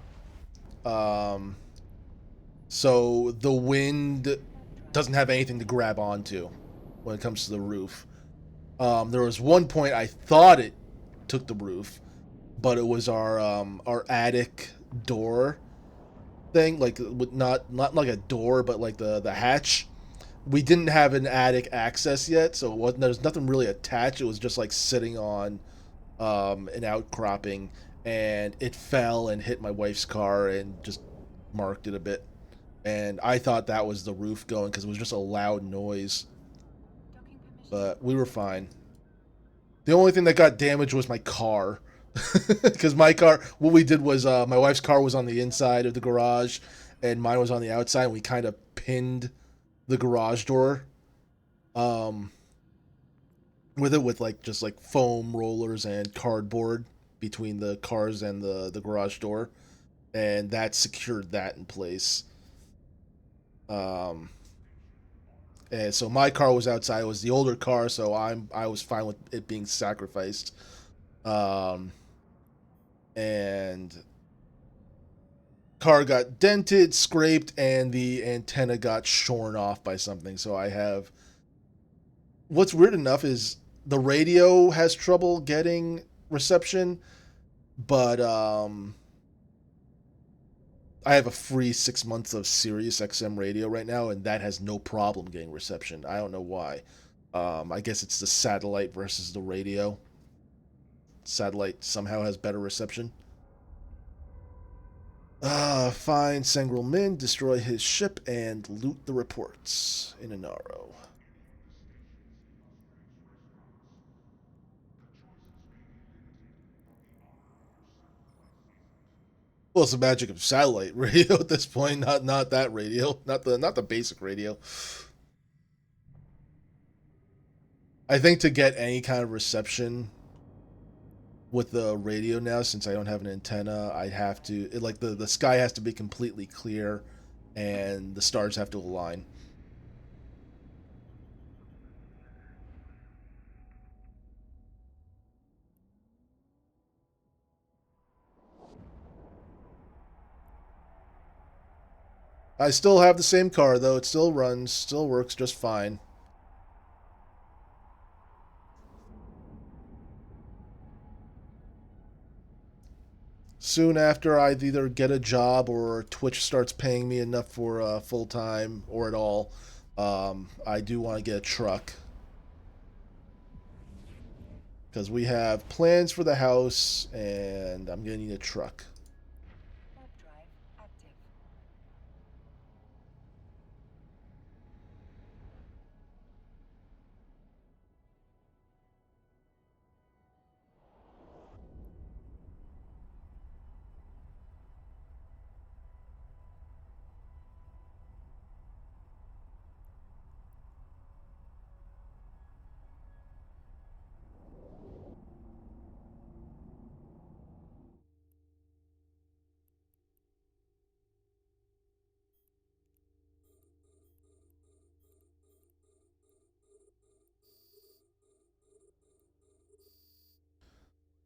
Um, so the wind doesn't have anything to grab onto when it comes to the roof. There was one point I thought it took the roof, but it was our attic door thing, like with not like a door, but like the hatch. We didn't have an attic access yet, so it wasn't there's nothing really attached. It was just like sitting on an outcropping, and it fell and hit my wife's car and just marked it a bit. And I thought that was the roof going because it was just a loud noise, Docking permission. but we were fine. The only thing that got damaged was my car. Because my car, what we did was my wife's car was on the inside of the garage, and mine was on the outside. And we kind of pinned the garage door um, with it with like just like foam rollers and cardboard between the cars and the garage door, and that secured that in place. Um, and so my car was outside. It was the older car, so I was fine with it being sacrificed. Um, and car got dented, scraped, and the antenna got shorn off by something. So I have. What's weird enough is the radio has trouble getting reception, but I have a free 6 months of Sirius XM radio right now, and that has no problem getting reception. I don't know why. I guess it's the satellite versus the radio. Satellite somehow has better reception. Find Sangral Min, destroy his ship, and loot the reports in Inaro. Well, it's the magic of satellite radio at this point, not that radio, not the basic radio. I think to get any kind of reception with the radio now, since I don't have an antenna, I'd have to like the sky has to be completely clear, and the stars have to align. I still have the same car though; it still runs, still works just fine. Soon after I either get a job or Twitch starts paying me enough for full time or at all, I do want to get a truck because we have plans for the house and I'm gonna need a truck. Warp drive active.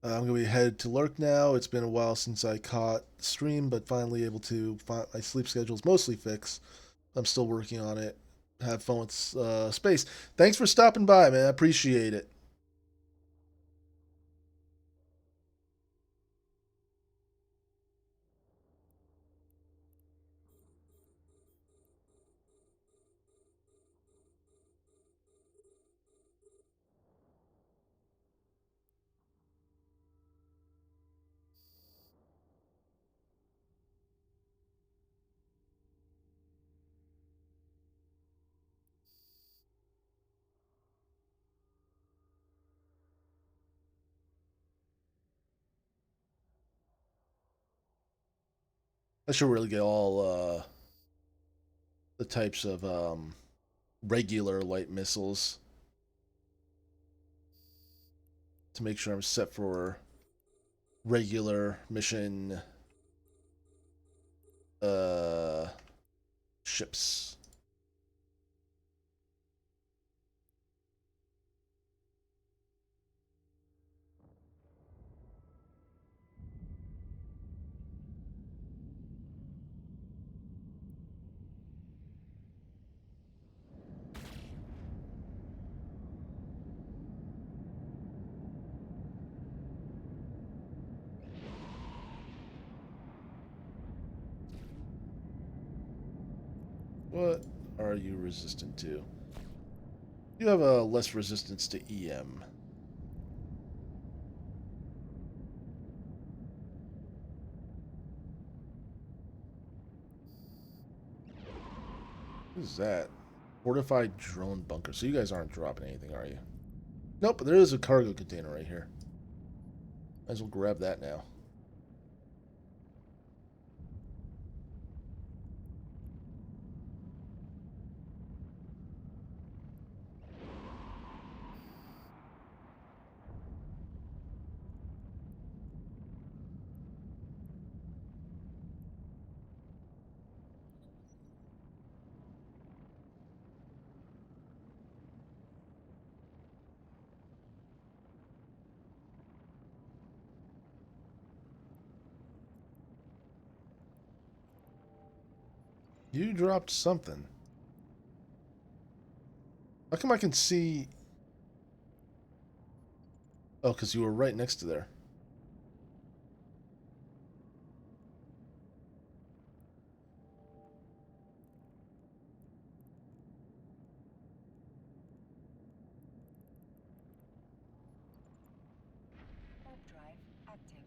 I'm gonna be headed to Lurk now. It's been a while since I caught stream, but finally able to find my sleep schedule's mostly fixed. I'm still working on it. Have fun with space. Thanks for stopping by, man. I appreciate it. I should really get all the types of regular light missiles to make sure I'm set for regular mission uh ships. What are you resistant to? You have a less resistance to EM. What is that? Fortified drone bunker. So you guys aren't dropping anything, are you? Nope, but there is a cargo container right here. Might as well grab that now. You dropped something. How come I can see... Oh, because you were right next to there. Warp drive active.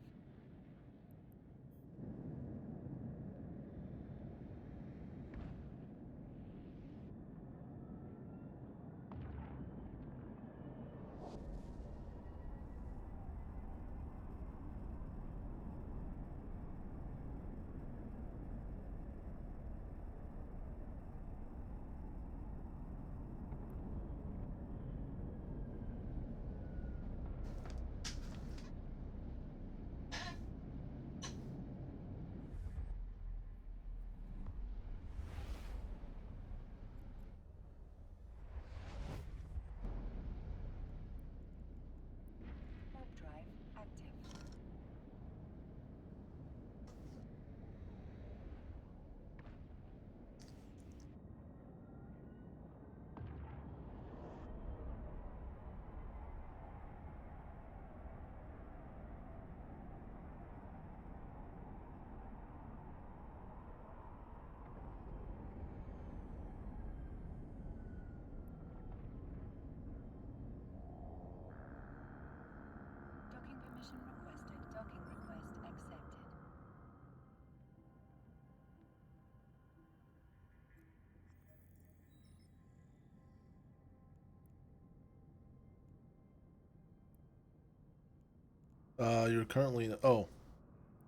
You're currently in. Oh,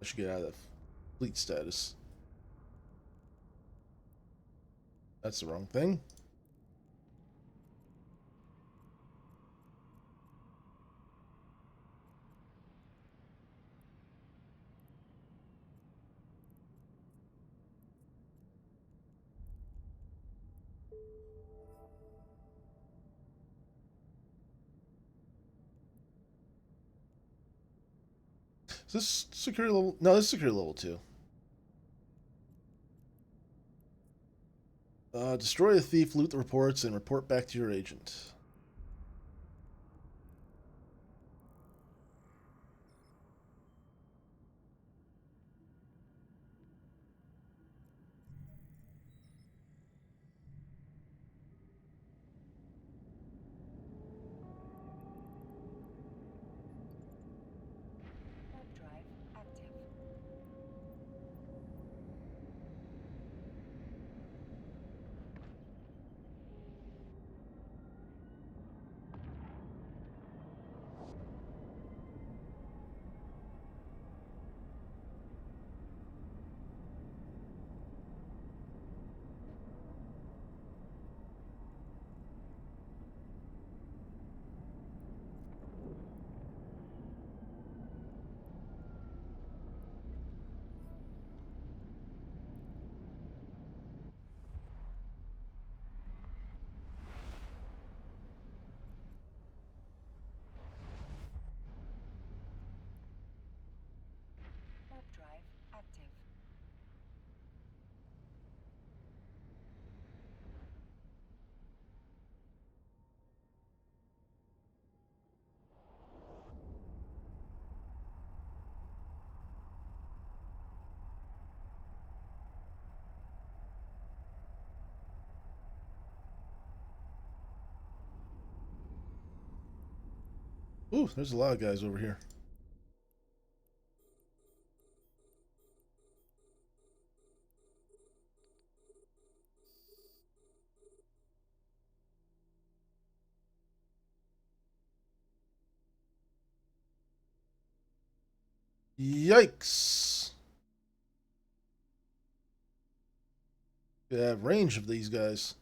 I should get out of fleet status. That's the wrong thing. Is this security level? No, this is security level 2. Destroy the thief, loot the reports, and report back to your agent. Warp drive active. Warp drive active. Ooh, there's a lot of guys over here. Yikes! Yeah, range of these guys.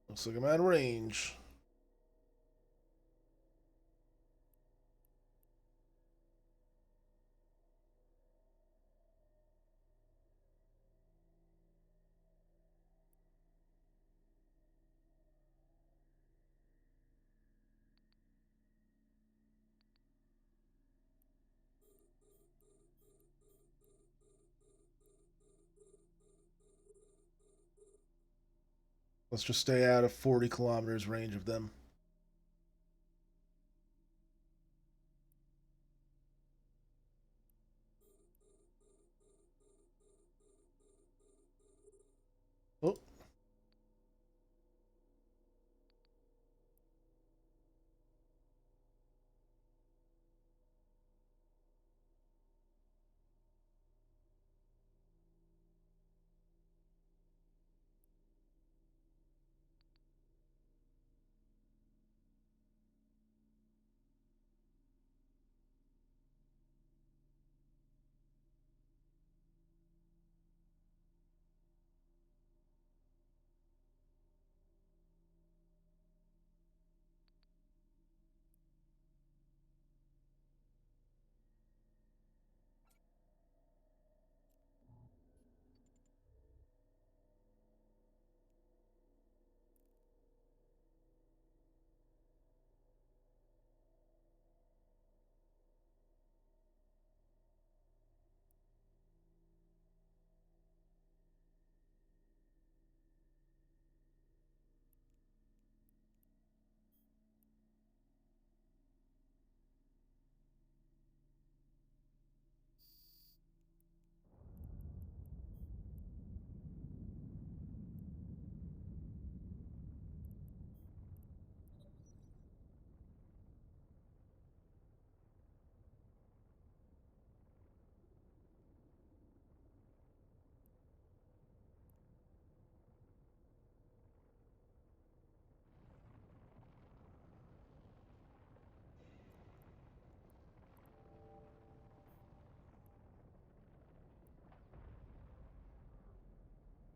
Looks like I'm out of range. Let's just stay out of 40 kilometers range of them. Oh,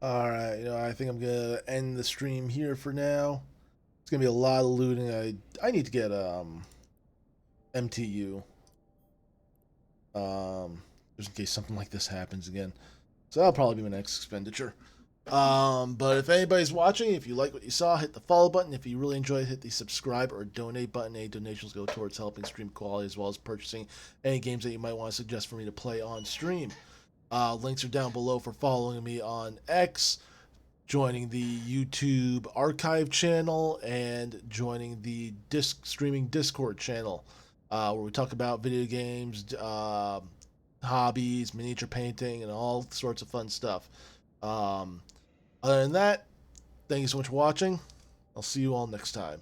All right, I think I'm gonna end the stream here for now. It's gonna be a lot of looting. I need to get MTU just in case something like this happens again. So that'll probably be my next expenditure. But if anybody's watching, if you like what you saw, hit the follow button. If you really enjoyed, hit the subscribe or donate button. Any donations go towards helping stream quality as well as purchasing any games that you might want to suggest for me to play on stream. Links are down below for following me on X, joining the YouTube archive channel, and joining the streaming Discord channel, where we talk about video games, hobbies, miniature painting, and all sorts of fun stuff. Other than that, thank you so much for watching. I'll see you all next time.